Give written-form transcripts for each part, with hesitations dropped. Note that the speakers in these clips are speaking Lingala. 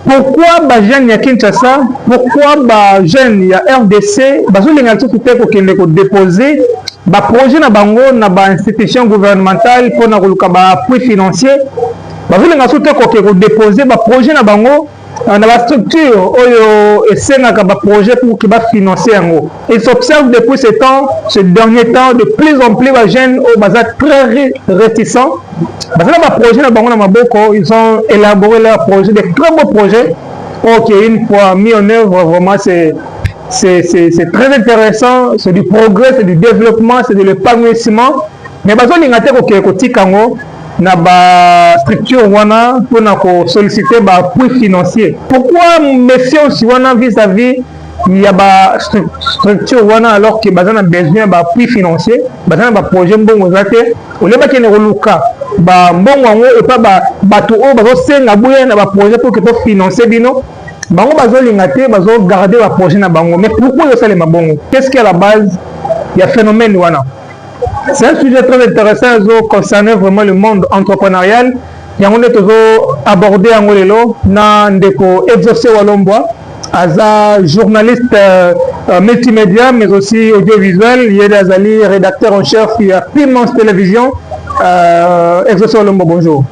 pourquoi les jeunes ya Kinshasa, pourquoi les jeunes ya RDC, bazolinga tout kokende ko déposer ba projet na bango na ba institution gouvernementale pour na koluka ba appui financier, bazolinga tout ko déposer ba projet na bango na la structure oyo esengaka ba projet pour que ba financer yango. Il s'observe depuis ce dernier temps de plus en plus les jeunes au bazar très réticents. Bazar ba projet na bango na maboko, ils ont élaboré leur projet, des très beaux projets. OK, une fois mis en œuvre, vraiment c'est très intéressant, c'est du progrès, c'est du développement, c'est de l'épanouissement. Mais bazar lingate ko tikango na ba structure wana pour na ko solliciter ba appui financier. Pourquoi méfiance wana vis-à-vis il y a ba structure wana alors que bazana besoin ba appui financier, bazana ba projet mbongo zate, ole ba kene roluka ba mbongo ngo et pas ba bato o bazo senga buya na ba projet pour que to financer bino. Bango bazo lingate bazo garder ba projet na bango. Mais pourquoi yo sale mabongo? Qu'est-ce qui est à la base? Il y a phénomène wana. C'est un sujet très intéressant concernant vraiment le monde entrepreneurial. Il y a abordé en Olelo, Nandeko Exaucé Walomboa, Aza journaliste multimédia, mais aussi audiovisuel. Il y a Azali, rédacteur en chef, il y a Pimance Télévision. Exaucé Walomboa, bonjour.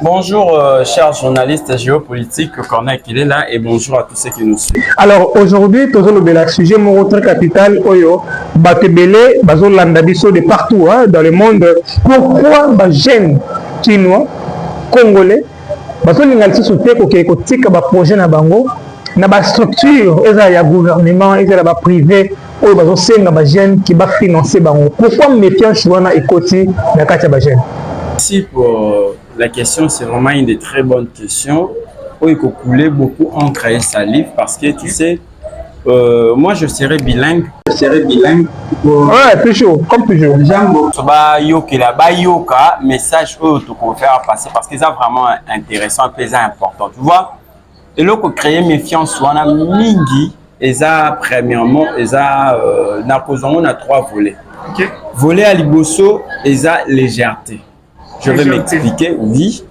Bonjour, chers journalistes géopolitiques, Corneille qu'il est là, et bonjour à tous ceux qui nous suivent. Alors aujourd'hui, tout le sujet mon autre capital, Oyo, Batebele, Bazo Landabiso de partout dans le monde. Pourquoi les jeunes chinois, congolais, Bazo Lingalsi Souté, Kotika, projet na bango, na ba structure, il y a gouvernement, il y a ba privé, Oyo Bazo Senga, ba jeunes qui va financer bango. Pourquoi méfiance Chouana et Koti, na Katia ba jeunes? Merci pour la question, c'est vraiment une des très bonnes questions. Il faut couler beaucoup encre et salive parce que tu sais, moi je serais bilingue. Ouais, toujours, comme toujours. Yoka, message que tu peux faire passer parce que c'est vraiment intéressant, c'est important. Tu vois, et là, pour créer méfiance, on a mingi, et ça, premièrement, et ça, on a 3 volets. Okay. Volet à Liboso, et ça, légèreté. Je vais m'expliquer, oui.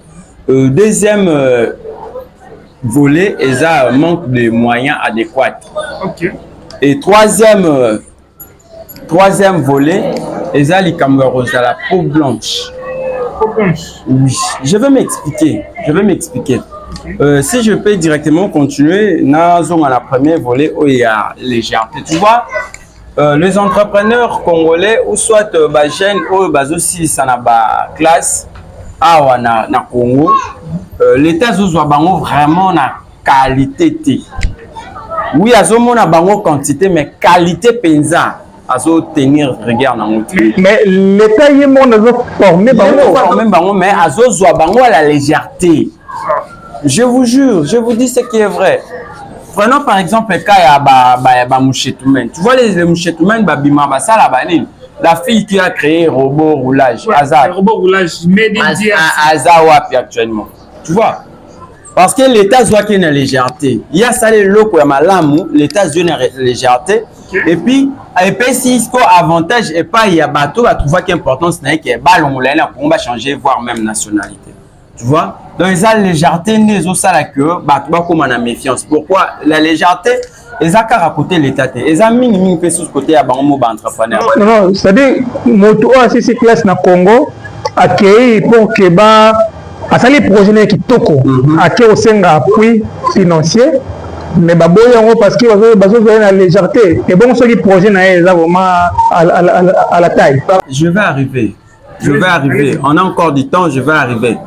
Deuxième volet, il y a un manque de moyens adéquats. Okay. Et troisième volet, il y a les caméras à la peau blanche. Peau blanche. Oui, je vais m'expliquer. Okay. Si je peux directement continuer, dans la première volet où il y a légèreté. Tu vois, les entrepreneurs congolais ou soit jeunes ou aussi ça n'a pas classe na Congo, l'état zozoa bango vraiment na qualité. Oui, azomo na bango quantité mais qualité penza azo tenir regard na moto. Mais l'état y monde azo former bango mais azo zoa bango à la légèreté. Je vous jure, je vous dis ce qui est vrai. Prenons par exemple le cas ya Mouchetoumen. Tu vois les Mouchetoumen, la fille qui a créé robot roulage. Ouais, robot roulage, Azawapi actuellement. Tu vois? Parce que l'État doit qu'il y ait une légèreté. Il y a ça les locaux à Malamu, l'État doit une légèreté. Okay. Et puis si il y a avantage et pas il y a bateau, tu vois qu'importance n'est que ballon on va changer voire même nationalité. Tu vois? Donc, la légèreté n'est pas ça que comme on a méfiance. Pourquoi? La légèreté, ils ont qu'à raconter l'État. Ils ont mis une sous côté à bango entrepreneur. Non, c'est-à-dire, moto ACC classe na Congo, accueilli pour que à ça les projets qui toko, accueilli au sein appui financier, mais parce que ils ont la légèreté. Et bon, ce projet n'est vraiment à la taille. Je vais arriver. On a encore du temps, je vais arriver.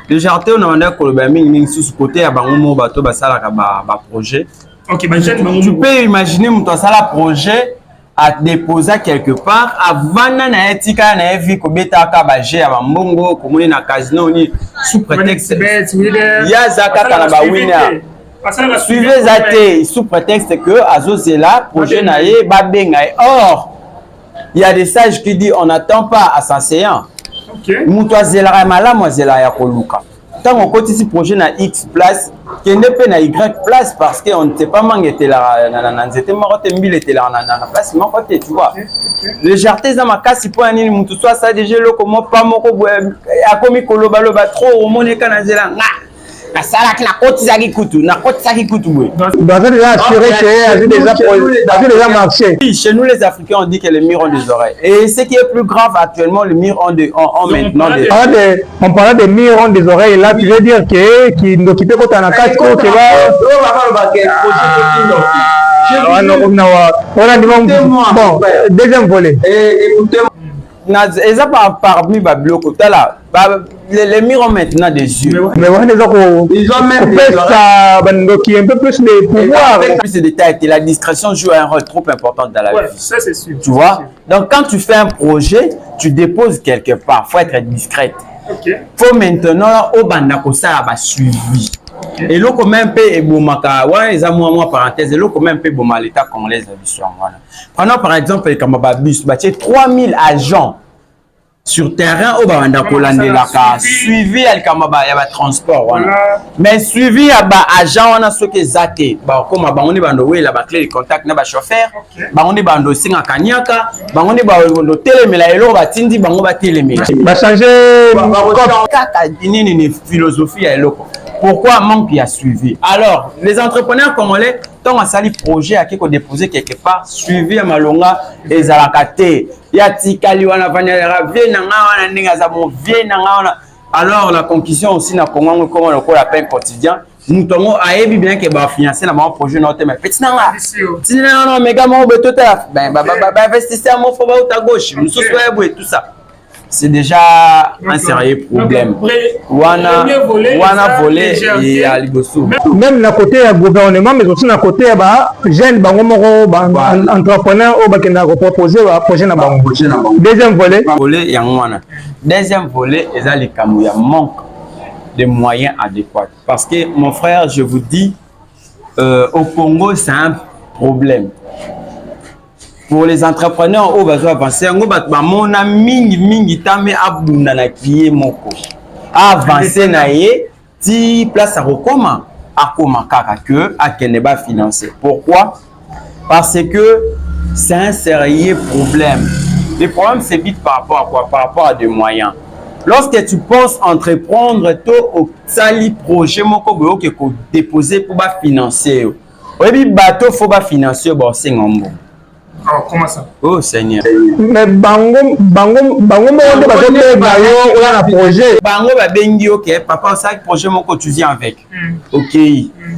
Légèreté, on a un sous côté à bango bateau projet. Ok, tu peux imaginer mon ça projet à déposer quelque part avant na etika na vie ko beta ka baje à mbongo ko moni na casino ni sous prétexte ya zakata na ba winner. Suivez zate sous prétexte que azozela projet na ye ba benga. Or il y a des sages qui disent on n'attend pas à s'asseoir. Moutouazela mala moazela ya koluka. Tant on continue projet na X place, qui n'est pas na Y place parce qu'on ne sait pas manquer la nzete marote mbil était là na place manqué tu vois. Légèreté za makasi pour ani mutu soit ça déjà lo comment pas moko a komi koloba loba trop au moneka na zela nga. Kasala qui na kotisaki kutu, oui. Vous avez déjà assuré que a déjà marché. Oui, chez nous les Africains on dit que les murs ont des oreilles. Et ce qui est plus grave actuellement, les murs ont maintenant des oreilles. On parlait des murs ont des oreilles. Là, tu veux dire que qui nous quittent quand on a 4 ans, tu vas. Bon, deuxième volet. Parmi les murs ont maintenant des yeux. Mais ils ont même qui un peu plus de pouvoir. Avec plus de détails, la discrétion joue un rôle trop important dans la vie. Ça c'est sûr. Tu vois? Donc quand tu fais un projet, tu déposes quelque part. Il faut être discrète. Il faut maintenant au bandako ça va suivi. Et là quand même paye bomaka ouais les moi parenthèse et là quand même paye bomaka l'état congolais prenons par exemple les Kamababus 3000 agents sur terrain au bandako landelaka suivi al Kamaba ya ba transport mais suivi ya ba agent wana soki zate ba comme bango ni bando we la ba clé de contact na ba chauffeur bango ni bando singa kanyaka bango ni bando telemela elo ba tindi bango ba telemela ba changer kaka ni philosophie ya eloko. Pourquoi manque y a suivi? Alors, les entrepreneurs congolais, tant à sali projet à qui qu'on déposer quelque part, suivi à Malonga et Zalakate. Y a Tikali wana vanera viennanga wana ninga zabo vienanga. Alors la conclusion aussi na Congo comme on l'appelle quotidien. Nous tombons à ébi bien que ba financer na mon projet notre mais petit nanga. Si non mais gamo beto ta ben investisseur mo faut ba à gauche. Nous soit et tout ça. C'est déjà un sérieux problème. Wana volé et à Liboso. Même d'un côté du gouvernement, mais aussi d'un côté des jeunes entrepreneurs qui ont proposé un projet. Deuxième volet. Deuxième volet, il y a manque de moyens adéquats. Parce que mon frère, je vous dis, au Congo, c'est un problème. Pour les entrepreneurs au besoin avancer mon ami mingi tame abunda na kié moko avancer na ye ti place à rekoma akoma kaka que akeneba financer. Pourquoi? Parce que c'est un sérieux problème. Le problème c'est vite par rapport à quoi? Par rapport à des moyens. Lorsque tu penses entreprendre tôt au sali projet moko boyo que déposer pour ba financer. Oui bateau faut ba financer bon c'est ngombo. Oh, comment ça? Oh Seigneur. Mais bango projet. Bango ba bengi ok papa ça projet mon que tu viens avec. OK.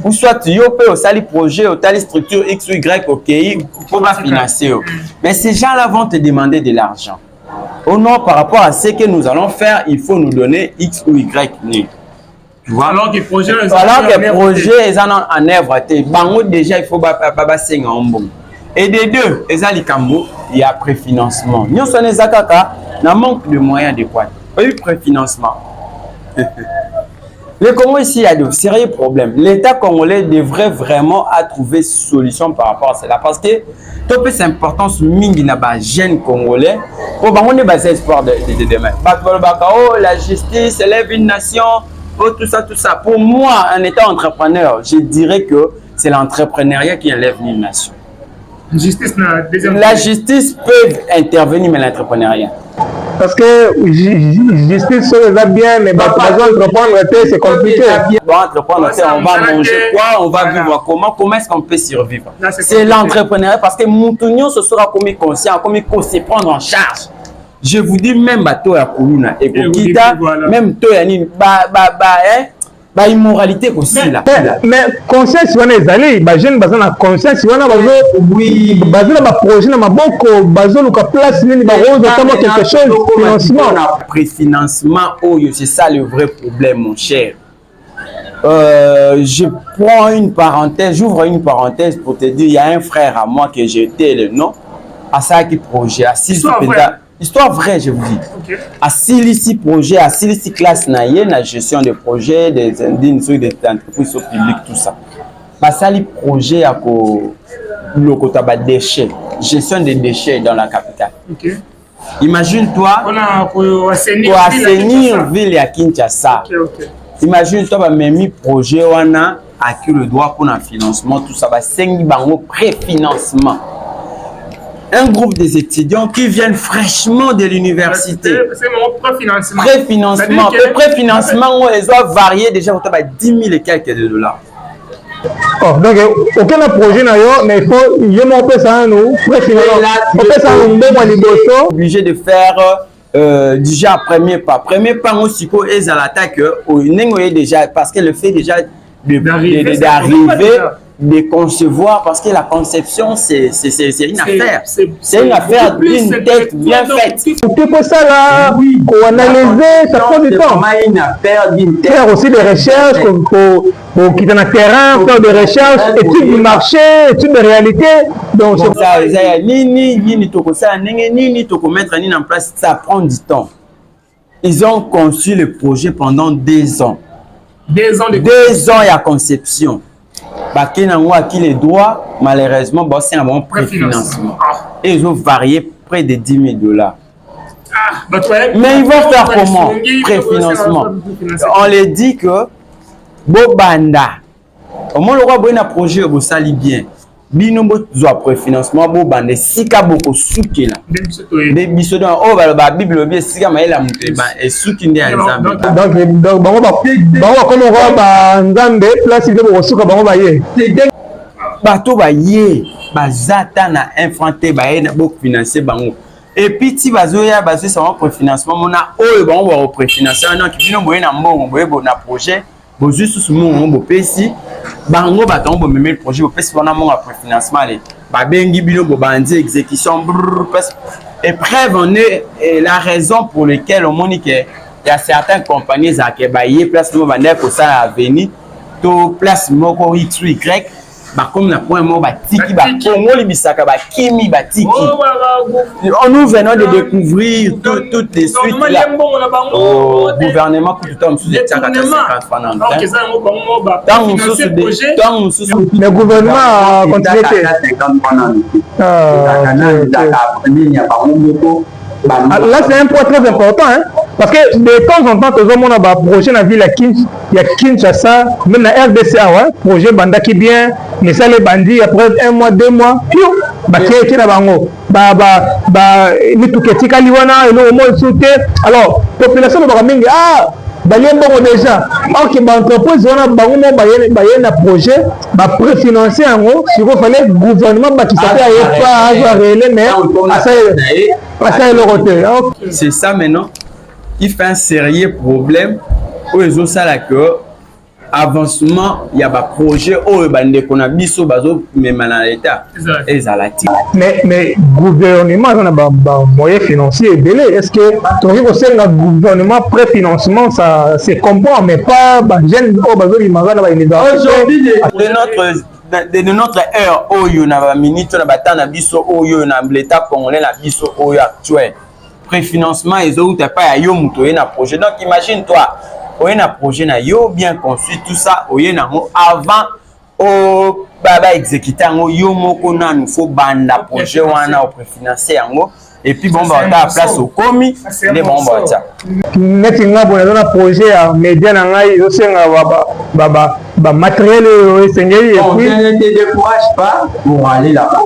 Ou soit tu yo peut au sali projet au tali structure X ou Y OK pour la financer. Mais ces gens-là vont te demander de l'argent. Oh non, par rapport à ce que nous allons faire, il faut nous donner X ou Y. Tu vois? Alors que projet ils en œuvre. Bango déjà il faut ba senga mbongo. Et des deux, il y a préfinancement. Nous sommes les Akaka, n'a manque de moyens adéquats. Il y a eu préfinancement. Le Congo ici, il y a de sérieux problèmes. L'État congolais devrait vraiment trouver solution par rapport à cela. Parce que c'est important, mingi na ba jeune congolais. Pour on est basé espoir de demain. La justice élève une nation. Oh, tout ça. Pour moi, un État entrepreneur, je dirais que c'est l'entrepreneuriat qui élève une nation. La justice peut intervenir, mais l'entrepreneuriat. Parce que justice va bien, mais entreprendre, c'est compliqué. Entreprendre, on va manger quoi, on va vivre comment est-ce qu'on peut survivre? C'est l'entrepreneuriat parce que Moutounion se sera comme conscient, comme il faut se prendre en charge. Je vous dis, même bateau à Koulouna et Kokita, même Toyani, bah immoralité aussi là. Mais conscience on est allé bah jeune bazan na conscience on a bazan na projet na maboko bazan ka place nini ba rose notamment quelque chose financement préfinancement oh c'est ça le vrai problème mon cher. Je prends une parenthèse, j'ouvre une parenthèse pour te dire il y a un frère à moi que j'ai été le nom à ça qui projet à 6 Histoire vraie, je vous dis. Okay. À Silici projet, à Silici classe naïe, la gestion des projets, des entreprises publiques, tout ça. Basali projet à le déchets, gestion des déchets dans la capitale. Okay. Imagine-toi, pour assainir ville à Kinshasa. Okay. Imagine-toi, même projet on a acquis le droit pour un financement, tout ça. 5 bango préfinancement. un groupe des étudiants qui viennent fraîchement de l'université. C'est mon préfinancement. Préfinancement. Le préfinancement, ils doivent varier déjà autour de 10 000 et quelques de dollars. Oh, donc, aucun projet n'a eu, mais il faut, il y a mon peu ça, nous, préfinancement. On peut ça, on est obligé de faire déjà premier pas. Premier pas, aussi, c'est à l'attaque, déjà, parce que le fait déjà d'arriver, de concevoir, parce que la conception, c'est une affaire. C'est une affaire d'une tête bien faite. C'est pour ça, là, pour analyser, ça prend du temps. Une affaire d'une tête. Faire aussi des recherches, pour quitter le terrain, faire des recherches, études du marché, études de réalité. Donc, c'est ça, ni en place, ça prend du temps. Ils ont conçu le projet pendant 2 ans. 2 ans de 2 ans, il y a conception. Qui les droits, malheureusement, c'est un bon préfinancement. Et ils ont varié près de 10 000 dollars. Mais ils vont faire comment? Préfinancement. On les dit que Bobanda, au moins le roi a un projet au sali bien. Binombo doit préfinancement Bobanda, sika boko souki là. Des biso dans la Bible bien sika maela muteba et souki ndi ensemble. Donc bango comme on va nzambe place il veut souka bango ba ye. Bato ba ye, bazata na infanté ba ye na boko financer bango. Et puis si bazoya basé sur un préfinancement mona oyo bango ba préfinancer non ki bino boye na mbongo boye bo na projet bo juste sous mon bo pesi bango baton bo même projet bo pesi bona mon préfinancement les ba bengi bino bo bandi exécution et preuve on est la raison pour laquelle on monique il y a certaines compagnies à que ba yé place mo bande ko ça avenir to place moko x y comme la point mot batiki ba Congo libisaka ba kimi batiki. Nous venons de découvrir toutes les suites là. Au gouvernement tout le temps sous les 50 francs. Le gouvernement continue. Là, c'est un point très important, hein? Parce que de temps en temps, tout le monde a un projet dans la ville il y a Kinshasa, même la RDCA, ouais, projet Banda qui bien, mais ça les bandits, après 1 mois, 2 mois, puis, qui est là, ni tout qui est liwana, et nous, au moins, sauté. Alors, population de Baramingi, balien bon déjà. Ok, entreprise, on a un projet, préfinancé en gros, si vous fallait le gouvernement qui s'appelle pas à réel, mais c'est ça maintenant qui fait un sérieux problème où ils ont ça là que avancement il y a un projet où qu'on a mis sur bazo même dans l'état mais gouvernement on a un moyen financier est-ce que le gouvernement préfinancement ça se comprend mais pas jeune aujourd'hui de notre ère oyo na minute na batana biso oyo na l'état congolais na biso oyo actuel préfinancement ils ont pas yo muto na projet donc imagine toi oyo na projet na yo bien construit tout ça oyo na avant o baba exécuter ngo yo moko na nous faut banda projet wana au préfinancer yango et puis bon bah ta place au komi les bon bah ça neti ngabo na projet ya média na ngai yo senga matériel esengeli et puis ne te décourage pas pour aller là-bas.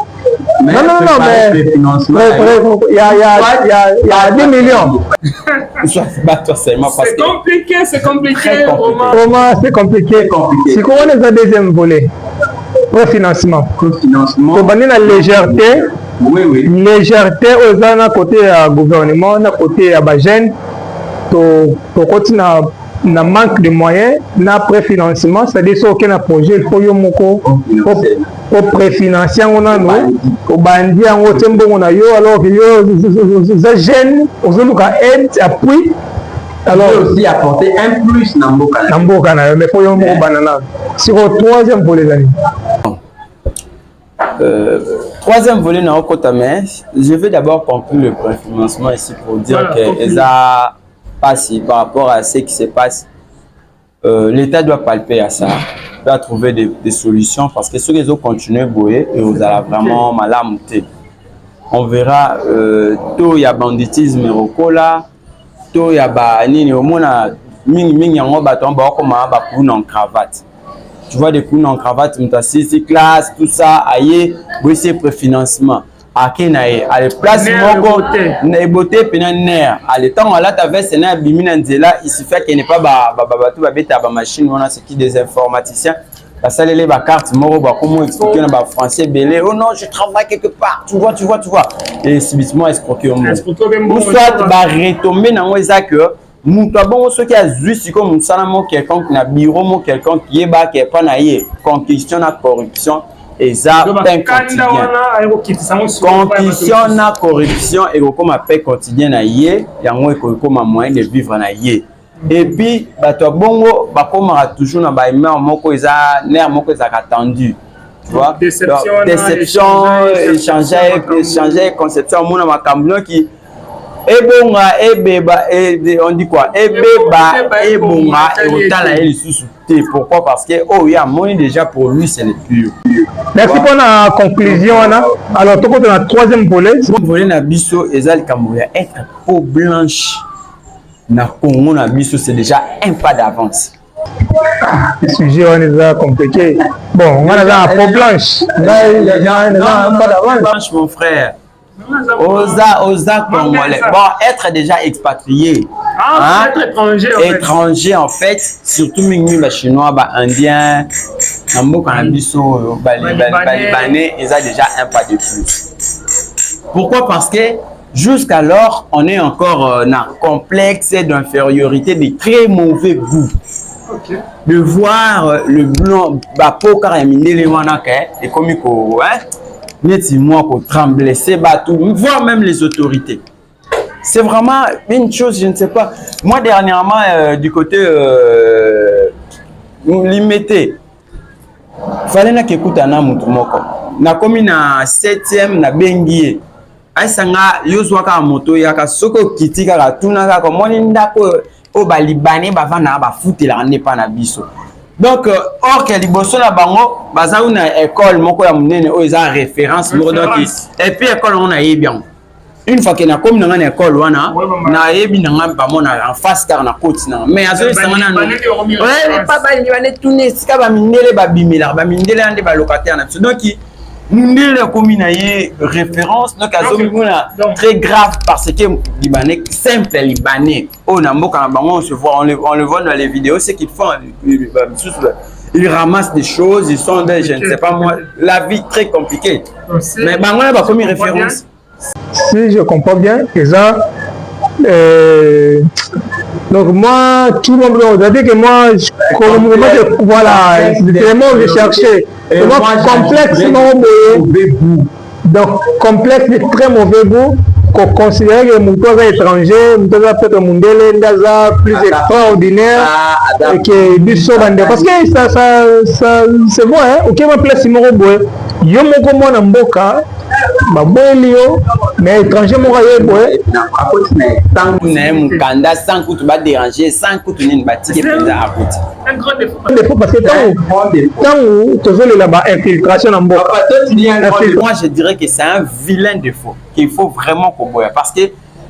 Mais il y a 10 millions. C'est compliqué. Comment c'est compliqué. C'est comment le deuxième volet? Préfinancement. Pour donner la légèreté. Oui. Légèreté aux gens côté gouvernement, côté jeunes. Pour continuer na manque de moyens, na préfinancement, c'est-à-dire qu'il y a un projet, il faut au préfinancier, on a au bandit, on a bon, alors que les jeunes, on a aide, appui. Alors aussi apporter un plus dans Namboka, mais il faut y banana. C'est au troisième volet, les amis. Troisième volet dans mais je vais d'abord conclure le préfinancement ici pour dire que ça passe par rapport à ce qui se passe. L'État doit palper à ça, doit trouver des solutions parce que ceux qui ont continué à bouiller et vous allez vraiment mal monter. On verra tout il y a banditisme là, tout il y a nini au moins ming yango baton ba comme ba coups en cravate. Tu vois des coups en cravate, tu as 6 classes, tout ça, aïe, c'est préfinancement. ake na ye ale place moko na ebote pena nerf ale temps alata veste na bimi na nzela il suffit qu'il n'est pas bato babeta ba machine wana c'est qui des informaticiens basalele ba carte moko ba comment expliquer na ba français belé oh non je travaille quelque part tu vois et subitement escroquer au monde ou soit ba retomber na ngoza que mutu abongo soki azwi siko musala mo quelqu'un na bureau mo quelqu'un qui est ba qui pas na ye conquistion na corruption et ça un quotidien conquistion na corruption et comme appel quotidien na ye yango comme moyen de vivre na ye et puis bato bongo bakomaka toujours na ba humeur moko eza nerf moko eza attendu tu vois déception échanger conception mona makambo qui ebonga ebeba on dit quoi ebeba ebonga et otala ele sous pourquoi parce que oh ya moni déjà pour lui c'est le pur. Merci pour la conclusion là. Alors tout dans la troisième volet na biso ezali kamoya être peau blanche na Congo na biso c'est déjà un pas d'avance. Le sujet on est là compliqué. Bon, on a la peau blanche. Là il y a un pas d'avance. Blanche mon frère. Osa congolais. Bon, être déjà expatrié. Ah, hein? Étranger en fait. Surtout mingi ba chinois, ba indien, nambo kanabiso, ba libanais, ils ont déjà un pas de plus. Pourquoi? Parce que jusqu'alors, on est encore dans un complexe d'infériorité, de très mauvais goût. Okay. De voir le blanc, ba peau carrément les wanaka et comme hein. Moi pour trembler, c'est bateau, voire même les autorités. C'est vraiment une chose, je ne sais pas. Moi dernièrement du côté limité, fallait na kekuta na mutu moko. Na komi na 7e na bengie. Aisanga yozwa ka moto ya ka soko kitika ka tuna ka ko moni ndako o ba libanais ba vana ba futela ne pa na biso. Donc or que liboso na bango baza una école moko ya munene o eza référence moko donc et puis école on a bien une fois que na comme na école wana na yebi na ngamba mona en face car na côte na mais azo sangana no ouais pas ba ni bane tourner sika ba mindele ba bimela ba mindele ande ba locataire na donc Mundele comme na ye référence donc azo mona très grave parce que libanais simple libanais on a mboka na bango on se voit on le voit dans les vidéos c'est qu'ils font ils ramassent des choses ils sont des je ne sais pas moi la vie très compliquée mais bango na ba comme référence si je comprends bien ça donc moi tout le monde doit dire que moi voilà c'est vraiment je cherchais et moi complexe donc complexe de très mauvais goût qu'on considère que mon toit est étranger mon toit peut-être mondele ndaza plus extraordinaire et que biso bande parce que ça c'est bon hein OK ma place moko boy yo moko mona mboka babolio mais étranger moko ye boy à côté tant na mukanda sans que tu vas déranger sans que tu n'aies bâti à côté un grand défaut parce que tant où tu veux là-bas infiltration en mboka moi je dirais que c'est un vilain défaut qu'il faut vraiment qu'on voie parce que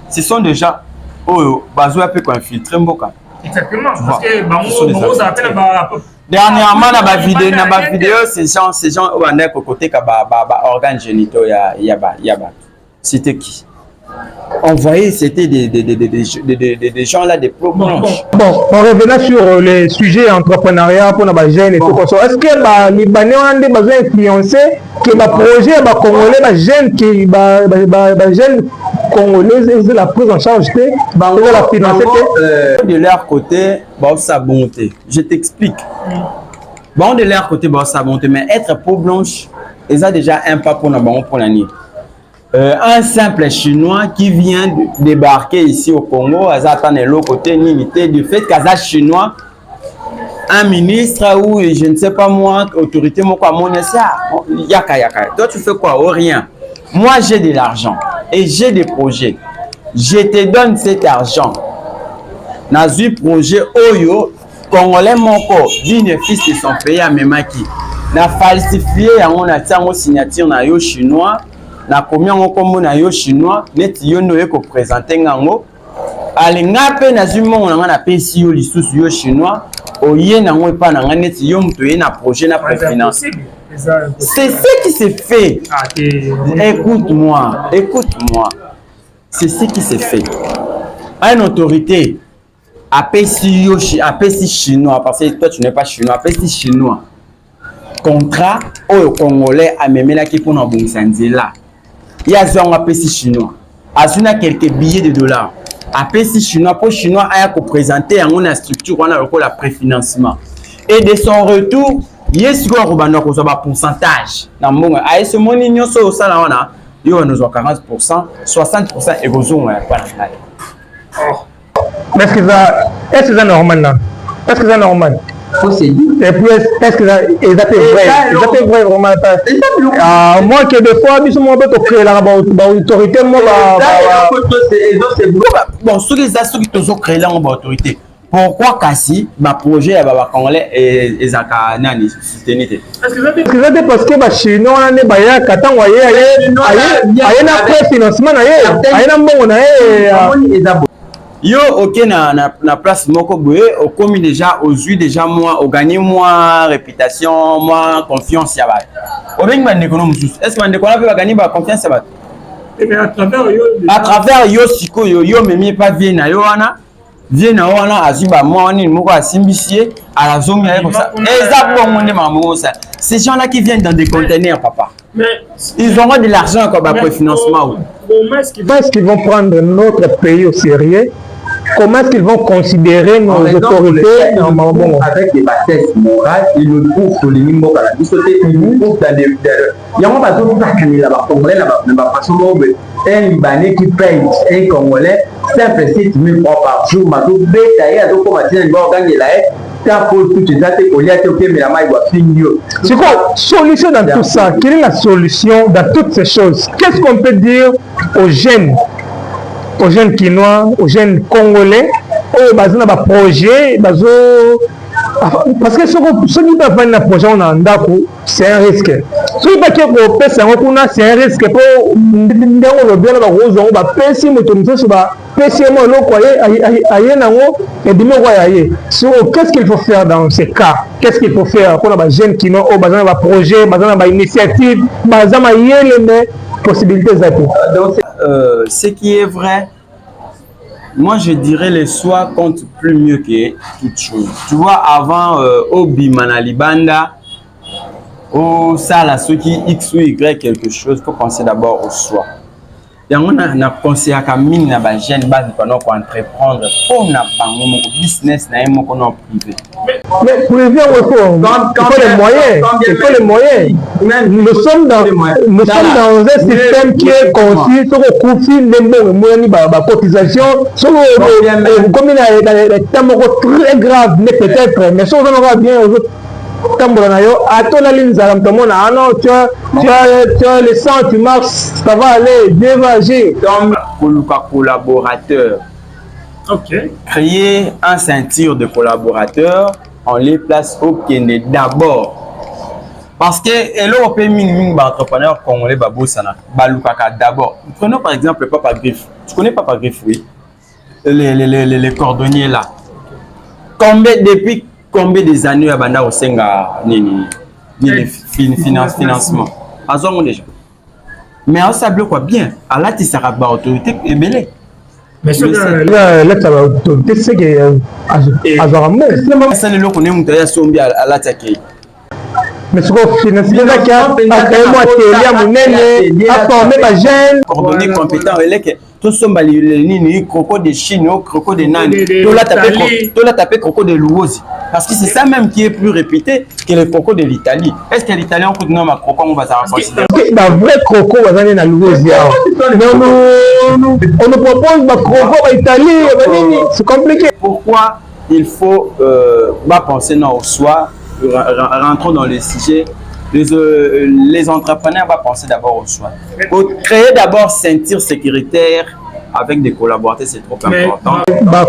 ce sont des gens oh bazo peut infiltrer mboka exactement parce que bango ça appelle dernièrement na ba vidéo ces gens au bande côté ka ba organes génitaux ya ba c'était qui on voyait c'était des gens là des pro blanches. Bon on revenait sur les sujets entrepreneuriat pour na jeunes et tout ça est-ce que ba libanais on a besoin influencer que ba projet ba congolais ba jeunes qui ba jeunes congolais ils la prise en charge pour la financer de leur côté ba sa bonté je t'explique bon de leur côté ba sa bonté mais être peau blanche ils a déjà un pas pour na bon pour l'année. Un simple chinois qui vient de débarquer ici au Congo, attend de l'autre côté, limité du fait qu'Aza chinois, un ministre ou je ne sais pas moi, autorité, moi quoi, mon yaka. Toi tu fais quoi? Oh, rien. Moi j'ai de l'argent et j'ai des projets. Je te donne cet argent. Dans un projet Oyo, Congolais moko, digne fils de son pays à Memaki. Na falsifié, on a tiré signature na yo chinois. Na combien on comme na yo chinois net yo no eko présenter ngango alinga pe na zumo on a pesi yo lisusu yo chinois oye nango epa na nga neti yo moto oye na projet na préfinance. C'est ce qui se fait. Écoute-moi. C'est ce qui se fait. Une autorité APC chinois, parce que toi tu n'es pas chinois, APC chinois. Contrat au Congolais a même là qui pour nous là. Il y a un APC chinois. A quelques billets de dollars. APC chinois pour chinois a présenter en une structure on a le préfinancement. Et de son retour, yes quoi robano ko ba pourcentage. Na mbongo a ce moni nyoso au sala wana, yo nous 40%, 60% et gozo ya pas na. Mais est-ce que c'est normal là? Est-ce que c'est normal? Et puis est-ce que c'est vrai vraiment? Moi que des fois biso mo beto créer la autorité moi bon ceux les assos qui tozo créer la autorité. Pourquoi kasi ma projet ya ba congolais et zaka nani soutenir? Est-ce que c'est parce que ba chinois ne ba ya katango aye na préfinancement na aye na mbongo na yo ok na place moko boye au commis déjà aux yeux déjà moi au gagner moi réputation moi confiance ya ba au bengi ba ndeko no mususu est-ce que ba ndeko na ba gagner ba confiance ya ba à travers yo siko yo memi pas bien na yo wana bien na wana azuba moi ni moko asimbisie à la zone comme ça exactement mon maman ça ces gens là qui viennent dans des containers papa mais ils auront de l'argent comme préfinancement. Comment est-ce qu'ils vont prendre notre pays au sérieux? Comment est-ce qu'ils vont considérer nos autorités avec des bassesses morales? Ils nous trouvent sur les niveaux à la discothèque, ils nous trouvent dans des... Il y a un bateau qui va gagner là-bas, Congolais là-bas, un Libanais qui paye un Congolais, simple 6 000 francs par jour, bateau bétaillé, à tout comme à dire, il va gagner là, c'est quoi solution dans tout ça? Quelle est la solution dans toutes ces choses? Qu'est-ce qu'on peut dire aux jeunes Quinois, aux jeunes Congolais, aux basés dans projet, parce que ceux qui peuvent faire un projet en Andako, c'est un risque. Ceux qui peuvent faire un projet, c'est un risque pour qu'est-ce qu'il faut faire dans ces cas? Qu'est-ce qu'il faut faire pour les jeunes qui ont un projet, une initiative, une possibilité? Ce qui est vrai, moi je dirais le soi compte plus mieux que toute chose. Tu vois, avant Obi Manalibanda, au Sala, ceux qui X ou Y quelque chose, il faut penser d'abord au soi. Et on a pensé à Camille, na ba jeune base pendant qu'on entreprendre pour na bango business na emo qu'on privé. Mais privé il faut les moyens. Nous sommes dans un système qui est conçu sur le profit de moyens ba cotisation sur comme il a des thèmes très graves mais peut-être mais ça on aura bien aux autres. Tu as le sang, tu marches, ça va aller, Dieu va agir. Collaborateur. Ok. Créer un ceinture de collaborateurs, on les place au Kenya d'abord. Parce que l'Européen entrepreneur congolais d'abord. Prenons par exemple le Papa Griffe. Tu connais Papa Griffe, oui? Les cordonniers là. Depuis combien des années à Banda au Senga financement azongo déjà mais on sait quoi bien à la tisara ba autorité et belé mais là autorité c'est que azoramo ça le loco ne mutaya sombi à la take mais ce qu'on finance là qui a moi télé munene a formé ba jeune coordonné compétent eleke tout somba ni croco de Chine ou croco de Nani tout la taper croco de Luozi parce que c'est ça même qui est plus répété que le croco de l'Italie. Est-ce que l'Italien coûte non ma croco on va ça considérer la vraie croco va venir na Luozi mais on nous propose ma croco en Italie c'est compliqué. Pourquoi il faut penser non au soi, rentrons dans le sujet. Les entrepreneurs vont penser d'abord au soi. Pour créer d'abord ceinture sécuritaire avec des collaborateurs, c'est trop important.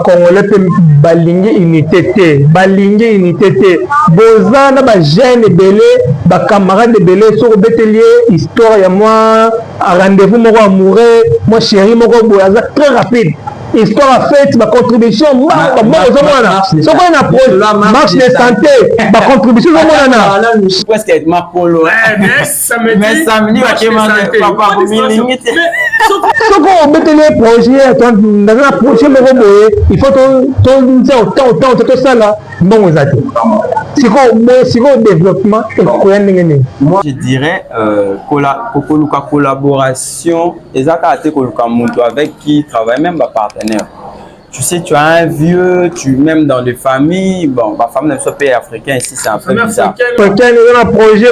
Congolais balingi unité. Boza na ba jeune belé, ba camarade belé sur betelier histoire ya moi, rendez-vous moko amoureux, moi chéri moko boyaza très rapide. histoire à fête, ma contribution, marche de santé, ma contribution, presque être ma polo. Mais samedi, papa, on met les projets, dans un projet, il faut tout ça là. Bon, c'est quoi le développement? Moi, je dirais collaboration, avec qui travaille même ma partenaire. Tu sais, tu as un vieux, même dans les familles, bon, ma femme ne soit pas africain ici, c'est un peu bizarre. Un projet,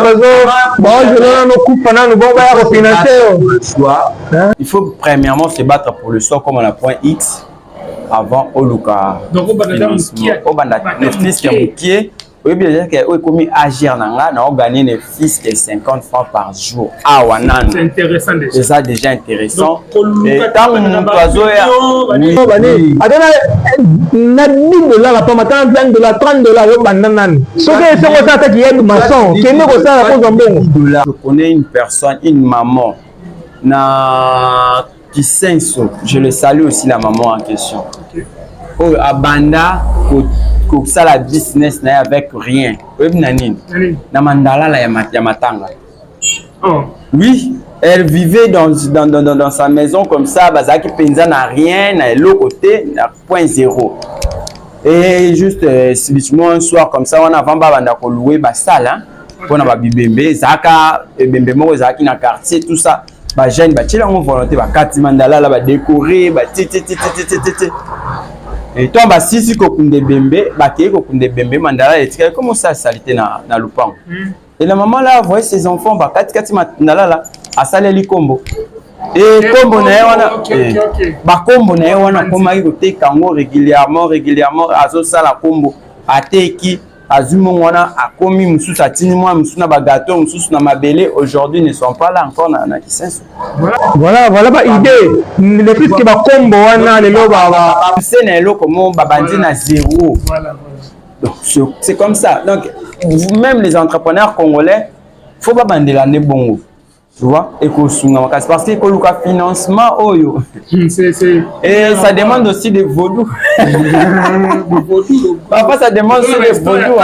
il faut premièrement se battre pour le sort comme on a point X avant Oluka. Donc, le fils qui est oui, bien sûr que comme agir on gagné des fils de 50 francs par jour. Ah, c'est intéressant déjà. C'est ça déjà intéressant. Et tant que nous oiseaux je connais une personne, une maman na Kisenso. Je le salue aussi la maman en question. Oh, Abanda ça la business na avec rien. Na mandala la yamatanga. Oh. Oui, elle vivait dans sa maison comme ça, bazaki penza n'a rien, na l'autre côté, na point zéro. Et juste subitement un soir comme ça, on a vamba banda ko louer ba salle hein, pour na ba bibembe, zaka bembe moko zaki na quartier tout ça. Ba jeune ba tila on volonté ba kati mandala la ba décorer, ba ti. Et toi, bah, si kokunde bembe, bah, kokunde bembe, mandala, et comment ça salité na lupang. Et la maman là, voyait ses enfants, bah, kati mandala là, à saler les combo. Et combo na wana, bah, combo na wana, comme il côté kango régulièrement, azo sala combo, à teki, azumo wana, a komi mususu atini moi, mususu na bagato, mususu na mabele, aujourd'hui ne sont pas là encore na Kisenso. Voilà pas idée. Les fils qui va combo wana les loba. C'est na lo comment babandi na zéro. Donc c'est comme ça. Donc même les entrepreneurs congolais, faut pas bander la ne bongo. Tu vois, et parce que le financement oyo. Et ça demande aussi des vaudous. Parfois ça demande aussi des vaudous.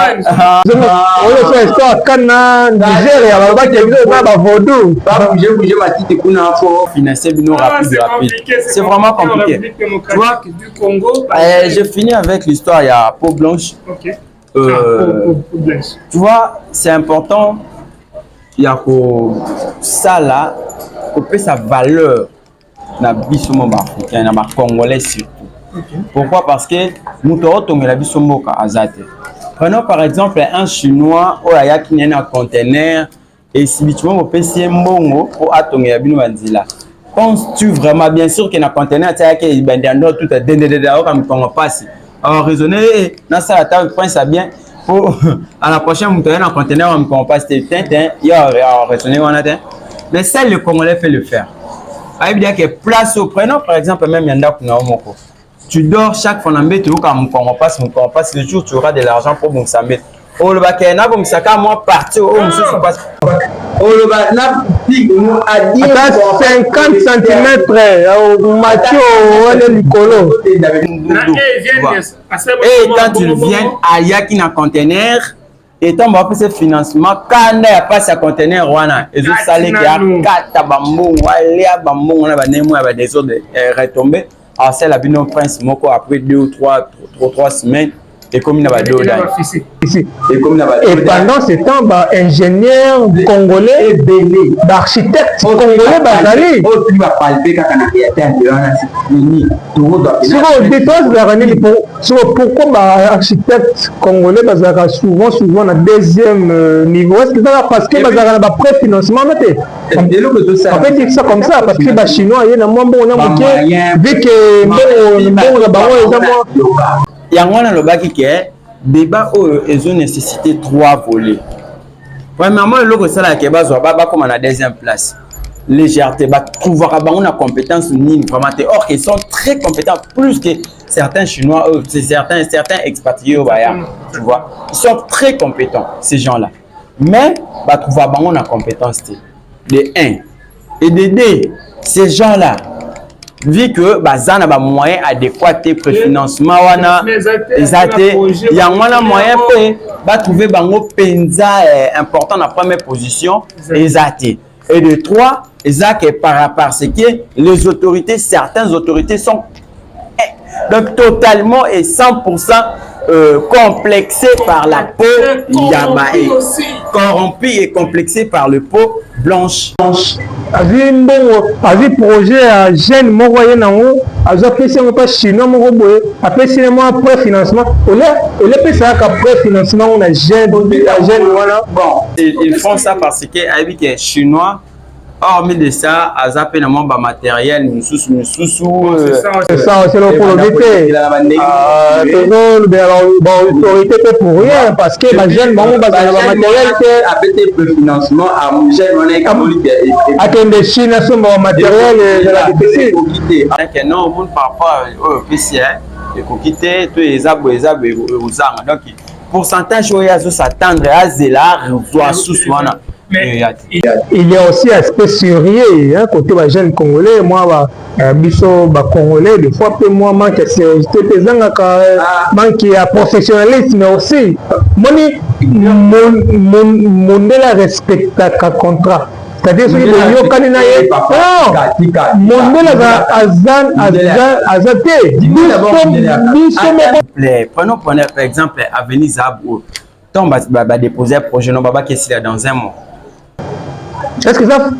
C'est vraiment compliqué. Tu vois, j'ai fini avec l'histoire, il y a Peau Blanche. Tu vois, c'est important. Il y a ça là, que sa valeur na bisomo africain, na congolais surtout. Pourquoi? Parce que nous avons la bisomo azate. Prenons par exemple un chinois ou aya qui n'est un conteneur et si tu veux PC mbongo pour atonga ya bino banzila. Penses-tu vraiment bien sûr que na conteneur tia que bandando tout comme on passe. Alors raisonner dans ça la table point ça bien. Pour à la prochaine vous avez un conteneur on ne passe il y a raisonné on a mais ça le Congolais fait le faire. Ça veut dire que place au prenons par exemple même yanda kuna moko. Tu dors chaque fois dans bête ou quand on passe le jour tu auras de l'argent pour bon ça mettre. Oh le baké na bon ça ka moi partir au monsieur se passe. Oh le bas na pique nous à dire 50 cm Mathieu on Nicolo. Et quand tu viens à Yaki na conteneur et ton va faire financement quand il y a pas sa conteneur wana et je salé qui a 4 bambou wala bambou on a nemo avec des autres retomber alors c'est la bino prince moko après 2 ou 3 semaines et comme il n'a pas d'eau et pendant ce temps bah ingénieur congolais d'architecte congolais bazali pourquoi bah architecte congolais bazaka souvent na deuxième niveau est-ce que ça parce que bazaka na préfinancement on peut dire ça comme ça parce que bah chinois y a moins bon on a vu que bon la bango yango na lobaki ke débat oyo ezo nécessité 3 volets. Premièrement le logo sala ke bazwa baba comme na deuxième place. Légèreté ba trouvera bango na compétence ni vraiment or qu'ils sont très compétents plus que certains chinois certains expatriés au Baya, tu vois. Ils sont très compétents ces gens-là. Mais ba trouvera bango na compétence de 1 et de 2 ces gens-là vu que baza na ba moyen adéquat te préfinancement wana ezate ya wana moyen pe ba trouver bango penza important na première position ezate. Et de 3 ezake parce que les autorités, certaines autorités sont donc totalement et 100% complexées par la peau yamae, corrompue et complexée par le peau blanche. Azi mbongo, azi projet à jeune moyen nango, azo pesi ngo pas chinois moko boye, apesi mo préfinancement. Ole pesa ka préfinancement on a jeune voilà. Bon, ils font ça parce que avec les chinois hormis de ça, à zapper le monde matériel, c'est ça, c'est l'autorité. L'autorité peut pour rien parce que la jeune maman va dans le matériel avec des financements à mon jeune à des Chine sur mon matériel de la difficile. Non, mon papa au PC, et qu'on quitte tous les abos aux armes. Donc, pourcentage où il y a s'attendre à zélar, soit sous soi. Il y a aussi aspect sérieux, hein, côté des jeunes congolais, moi, biso ba congolais, des fois peu moins manque de sérieuxité, manque de professionnalisme, mais aussi, mon la respecte à contrat. C'est-à-dire que yo kanina ye mondela azate prenons par exemple Avenue Zabou. Tant va déposer un projet non baba qui est dans un mois. Est-ce que ça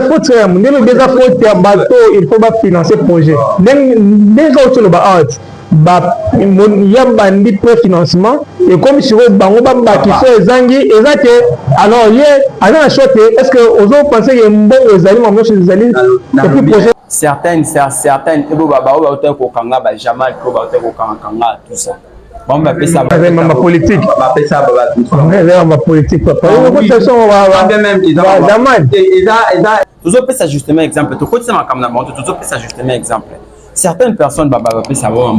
faut faire déjà faut bateau il faut pas financer projet déjà autre le ba il y a bandi préfinancement et comme sur bango bamba qui fait zangi ezate alors hier alors acheter est-ce que aux autres pensez que bon aux amis maman chez les amis et puis projet certaines et bo baba o ba ko kanga ba Jamal ko ba ko kanga tout ça. Bon, ma politique. Ma politique, papa. Toujours ça justement exemple. Tout ça comme la montre. Toujours ça justement exemple. Certaines personnes baba peut savoir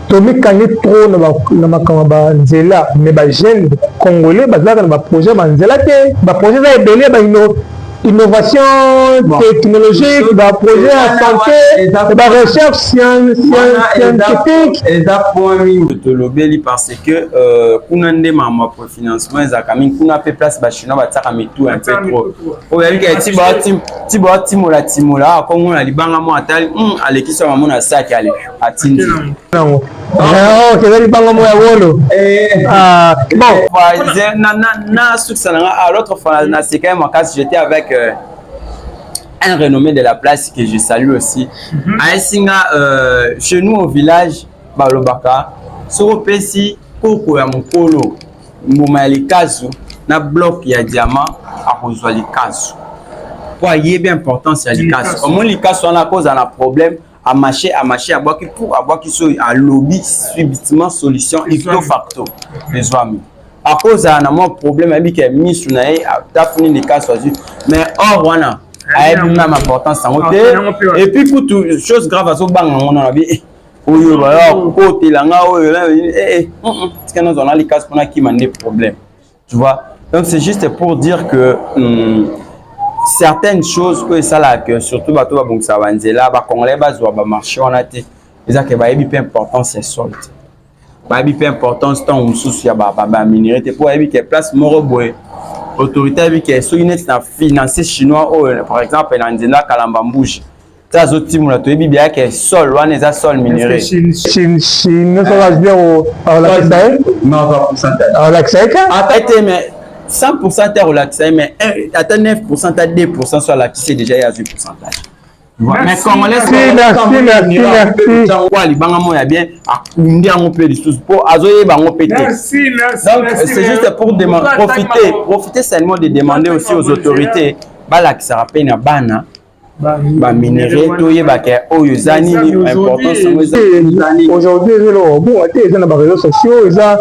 Tommy Kanye trop na makamba nzela mais ba jeune congolais bazaka na projet banzela te ba projet za ebele ba innovation technologique, projet à santé, recherche scientifique. Parce que kunande mama pour financement ezakami kuna pe place ba chinois ba tsaka mitu un peu trop. Oyabi ka timola kongo na libanga mo atali alekisa mama na sac ale atindi. Non, c'est là libanga mo ya wolo. Bon, na suksana à l'autre fois na c'est quand même quand j'étais avec un renommé de la place que je salue aussi. Chez nous au village, Balobaka, sur Pessi, Koko ya Mokolo, Moumali Kazu, na bloc ya diamant à Roswali Kazu. Pour y est bien important, c'est les Kazu. Au moins, les Kazu ont la cause d'un problème à marcher, à boire qui pour avoir qui soit à lobby subitement solution icto facto. Les amis. À cause d'un problème avec les mis sur les les Kazu, mais or voilà. A même importance en et puis pour toutes choses graves à ce banc on a vu oui côté là c'est que nous on a les cas qu'on a qui m'a des problèmes tu vois donc c'est juste pour dire que certaines choses que ça là que surtout bateau ba bon ça va nzela ba congolais ba zo ba marché on a été les que ba bien important c'est solde ba bien importance tant on souci ya ba minerai pour ba que place moroboé autorité avec qui est financé chinois par exemple dans Nzela Kalambambouji ça zoti mula to ebi bien que sol wana eza sol minéré Chine ça va bien au relaxé non 100% relaxé attends mais 100% terre relaxé mais attends 9% à 2% sur la qui c'est déjà à 8%. Mais comme on laisse merci quoi les banga mo ya bien akundi en peu de choses pour azoyer bango pété donc c'est juste pour profiter seulement de demander aussi aux autorités bala qui ça rappelle na bana ba minerai to yeba ke oyo zani ni importance aujourd'hui bon ils ont les réseaux sociaux ils ont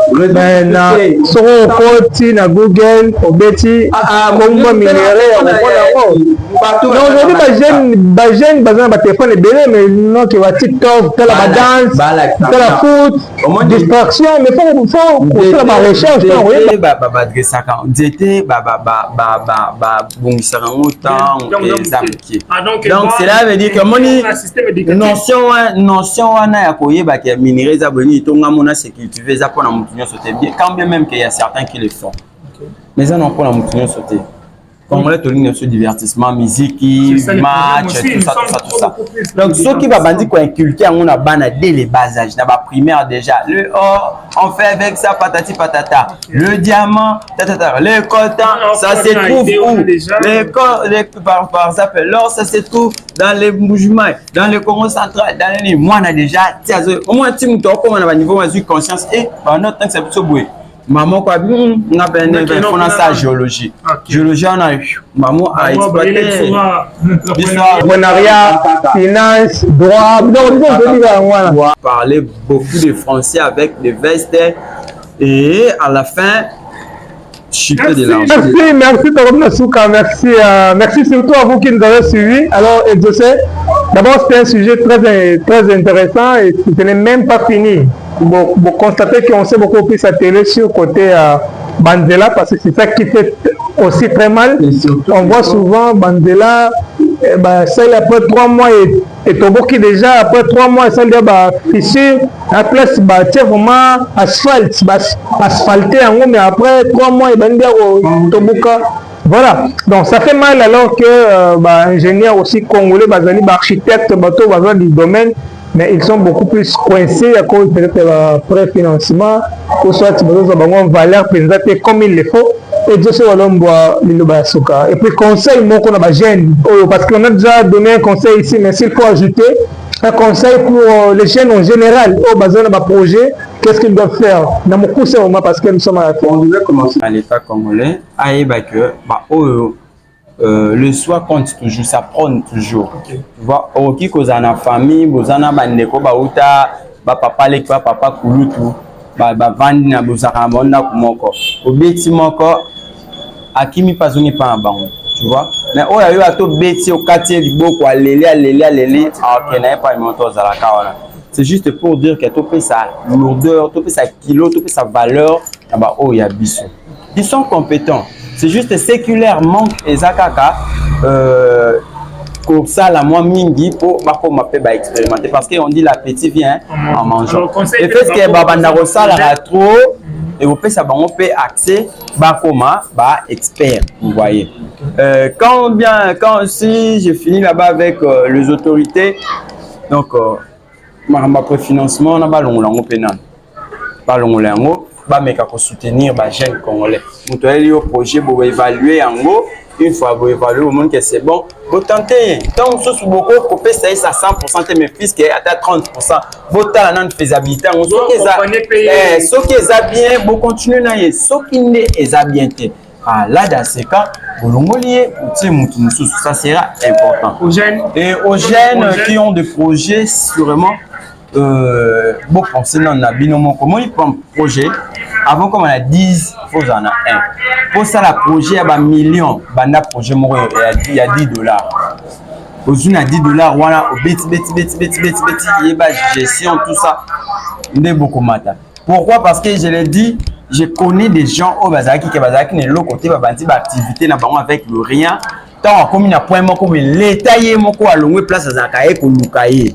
na soro koti na Google obeti komba minerai aujourd'hui ba jeune bazana ba téléphone belé mais non qui va TikTok telle la danse telle foot distraction mais faut faire la recherche ba adresse ça quand j'étais ba bon ça rend autant examiner Donc cela veut dire que moni notion wana ya koyeba que minerais za boni tonga mona se cultiver za pour na mutunyo sauter bien quand bien même qu'il y a certains qui le font. Mais ça non pour la mutunyo sauter. Congolais tout ligne sur divertissement, musique, match, tout ça. Donc ceux qui va bandi ko inculquer on a bana dès les bas âges, na ba primaire déjà. Le or, on fait avec ça patati patata. Le diamant, tatata, le coltan, ça se trouve où? Par exemple, l'or ça se trouve dans les Mbujimaï, dans le Congo central, dans les moi on a déjà au moins tu me comme on a niveau de conscience et pendant temps que c'est plutôt boué. Maman quoi on a ben on a ça géologie. Géologie on a eu maman a exploité entrepreneuriat, finance, droit. Non, parler beaucoup de français avec des vestes et à la fin chipper de l'argent. Merci Tom Nasuka, merci surtout à vous qui nous avez suivis. Alors José, d'abord c'était un sujet très intéressant et ce n'est même pas fini. Vous constatez qu'on s'est beaucoup plus attelé sur le côté Banzela parce que c'est ça qui fait aussi très mal. On voit souvent Banzela, celle après 3 mois et Tobo qui déjà après 3 mois, celle de fissure, la place tiens vraiment asphalté en haut, mais après 3 mois, il va dire Toboka. Voilà, donc ça fait mal alors que ingénieurs aussi congolais, architectes, du domaine. Mais ils sont beaucoup plus coincés à cause peut-être de préfinancement, ou soit une valeur présentée comme il le faut. Et Dieu sait et puis conseil, moi qu'on a jeune, parce qu'on a déjà donné un conseil ici, mais s'il faut ajouter un conseil pour les jeunes en général, au besoin de projet, qu'est-ce qu'ils doivent faire? Parce que nous sommes à la fin. On devait commencer. À l'État congolais, le soi compte toujours, ça prône toujours. Tu vois, qui cause en a famille, bozana bandeko bauta, papa lekwa, papa kulutu, vandi na bozaka bonda kumoko. Obeti moko akimi pazoni pa bango, tu vois. Mais oya yo ato beti au quartier du boko alele, ok na pas monto za la kawana. C'est juste pour dire que topé sa lourdeur, topé sa kilo, topé sa valeur, bah oh ya biso. Ils sont compétents. C'est juste séculairement ezakaka pour ça la moi mingi pour expérimenter parce qu'on dit l'appétit vient en mangeant. Le fait que babandaro ça la trop et vous ça on peut accès expert, vous voyez. Quand si je finis là-bas avec les autorités donc ma préfinancement on a balongo pénal. Balongo mais qu'à soutenir les jeunes congolais. Vous avez le projet pour évaluer en gros. Une fois vous évaluez au monde que c'est bon, vous tentez. Tant que vous beaucoup, vous pouvez ça à 100% mes fils qui est à 30%. Vous avez une faisabilité. Ceux qui sont bien, vous continuez à y aller. Ceux qui sont bien, là dans ce cas, ça sera important. Et aux jeunes qui ont des projets, sûrement. Bon, concernant la binomo, comment il prend un projet avant comme on a 10, il faut en a un. Pour ça, le projet, il y a un million. Banda projet, il y a $10. Aux unes à $10, voilà, au bêti, il y a gestion, tout ça. Il y a beaucoup de pourquoi? Parce que je l'ai dit, je connais des gens au Bazaki qui sont l'autre côté, activité avec le rien. Tant comme il y a point, l'État est à longue place à Zakaye pour Lukaye.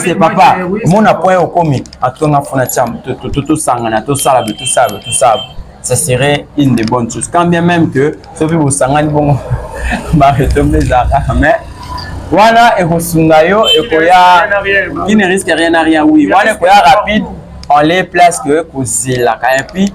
C'est papa, mon appoint au commis, à ton enfant, tout ça, ça serait une des bonnes choses. Quand bien même que, sauf que vous savez, bon, retomber mais voilà, et vous savez, qui ne risque rien à rien, oui, voilà, rapide, on les place que vous là, et puis,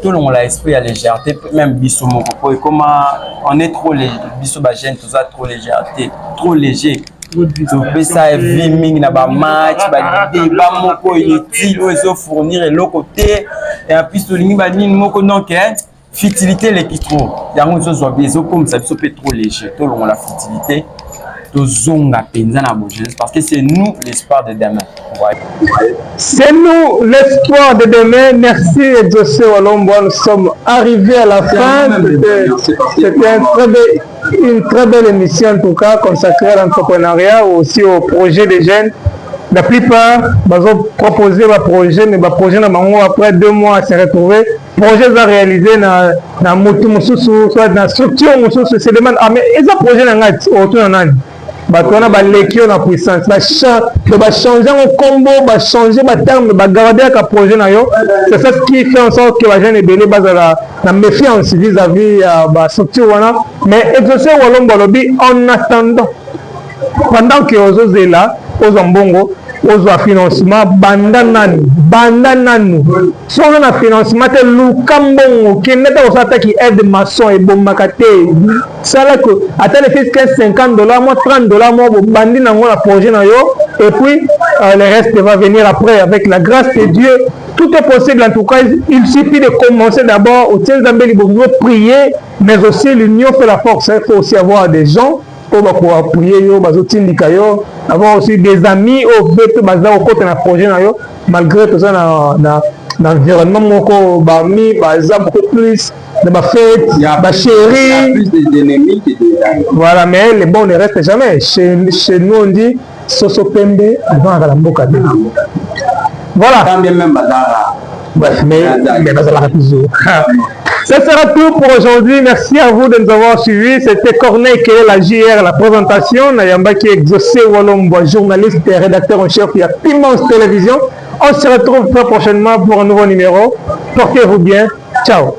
tout le monde a l'esprit à légèreté, même biso mon coco, et comment on est trop léger, biso bagène, tout ça, trop légèreté, trop léger. Tu peux ça viming na ba match ba débat moko inutile ozo fournir et l'autre côté et en plus souligner ba nini moko donc futilité les qui trop yango zo zo bien comme ça peut trop léger tout le la futilité to zonga penza na jeunesse parce que c'est nous l'espoir de demain. C'est nous l'espoir de demain. Merci José Walombo, nous sommes arrivés à la fin. C'était une très belle émission en tout cas consacrée à l'entrepreneuriat aussi au projet des jeunes. La plupart, ils ont proposé un projet, mais le projet, après 2 mois, s'est retrouvé. Le projet est réalisé dans la structure, c'est demande, ah, mais ils ont projet dans la autour de la puissance. Ils vont changer un combo, ils vont changer un terme, ils vont garder un projet. C'est ça qui fait en sorte que les gens sont basés la méfiance vis-à-vis de la structure. Mais exaucer en attendant. Pendant que aux est là, aux ambongo, aux financement, banda nanu. Si on a financement, c'est le cambongo qui n'est pas au qui aide maçon et bon makate. Ça là que, à tel effet, $50, moi $30, moi, bandi n'a pas projet na yo. Et puis, le reste va venir après avec la grâce de Dieu. Tout est possible en tout cas. Il suffit de commencer d'abord au Tiens d'Ambeli pour prier, mais aussi l'union fait la force. Il faut aussi avoir des gens pour prier, avoir aussi des amis au côté d'un projet, malgré tout ça, dans l'environnement, beaucoup plus de ma fête, ma chérie. Il y a plus d'ennemis que d'amis. Voilà, mais les bons ne restent jamais. Chez nous, on dit Soso Pembe avant la Mboka. Voilà. Quand bien même Badara. Bref, mais Bazala toujours. Ce sera tout pour aujourd'hui. Merci à vous de nous avoir suivis. C'était Corneille qui est la JR, la présentation. Nayamba qui est exaucé Walombo, journaliste et rédacteur en chef. Il y a Pimance Télévision. On se retrouve très prochainement pour un nouveau numéro. Portez-vous bien. Ciao.